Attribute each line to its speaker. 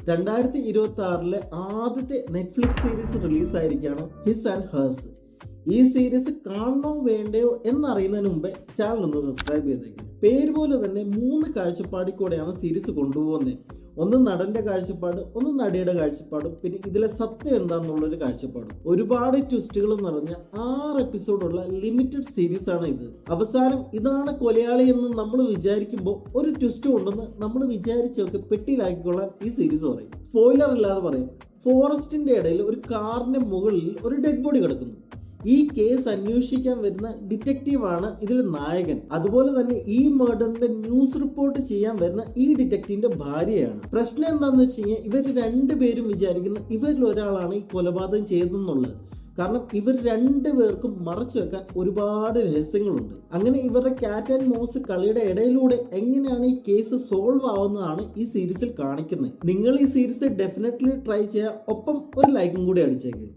Speaker 1: 2026 ആദ്യത്തെ Netflix series റിലീസായിരിക്കുകയാണ് His and Hers. ഈ സീരീസ് കാണണോ വേണ്ടയോ എന്നറിയുന്നതിന് മുമ്പേ ചാനൽ ഒന്ന് സബ്സ്ക്രൈബ് ചെയ്തേക്കും. പേര് പോലെ തന്നെ 3 കാഴ്ചപ്പാടിൽ കൂടെയാണ് സീരീസ് കൊണ്ടുപോകുന്നത്. ഒന്ന് നടന്റെ കാഴ്ചപ്പാട്, ഒന്ന് നടിയുടെ കാഴ്ചപ്പാടും, പിന്നെ ഇതിലെ സത്യം എന്താണെന്നുള്ളൊരു കാഴ്ചപ്പാടും. ഒരുപാട് ട്വിസ്റ്റുകൾ നിറഞ്ഞ 6 എപ്പിസോഡുള്ള ലിമിറ്റഡ് സീരീസ് ആണ് ഇത്. അവസാനം ഇതാണ് കൊലയാളി എന്ന് നമ്മൾ വിചാരിക്കുമ്പോൾ ഒരു ട്വിസ്റ്റ് ഉണ്ടെന്ന് നമ്മൾ വിചാരിച്ചൊക്കെ പെട്ടിയിലാക്കിക്കൊള്ളാൻ ഈ സീരീസ് പറയും. സ്പോയിലർ ഇല്ലാതെ പറയും. ഫോറസ്റ്റിന്റെ ഇടയിൽ ഒരു കാറിന്റെ മുകളിൽ ഒരു ഡെഡ് ബോഡി കിടക്കുന്നു. ഈ കേസ് അന്വേഷിക്കാൻ വരുന്ന ഡിറ്റക്റ്റീവാണ് ഇതിൽ നായകൻ. അതുപോലെ തന്നെ ഈ മർഡറിന്റെ ന്യൂസ് റിപ്പോർട്ട് ചെയ്യാൻ വരുന്ന ഈ ഡിറ്റക്റ്റീവിന്റെ ഭാര്യയാണ്. പ്രശ്നം എന്താണെന്ന് വെച്ച് കഴിഞ്ഞാൽ ഇവർ രണ്ടുപേരും വിചാരിക്കുന്ന ഇവരിൽ ഒരാളാണ് ഈ കൊലപാതകം ചെയ്തെന്നുള്ളത്. കാരണം ഇവർ രണ്ടുപേർക്കും മറച്ചു വെക്കാൻ ഒരുപാട് രഹസ്യങ്ങളുണ്ട്. അങ്ങനെ ഇവരുടെ ക്യാറ്റ് ആൻഡ് മൗസ് കളിയുടെ ഇടയിലൂടെ എങ്ങനെയാണ് ഈ കേസ് സോൾവ് ആവുന്നതാണ് ഈ സീരീസിൽ കാണിക്കുന്നത്. നിങ്ങൾ ഈ സീരീസ് ഡെഫിനറ്റ്ലി ട്രൈ ചെയ്യുക. ഒപ്പം ഒരു ലൈക്കും കൂടി അടിച്ചേക്കും.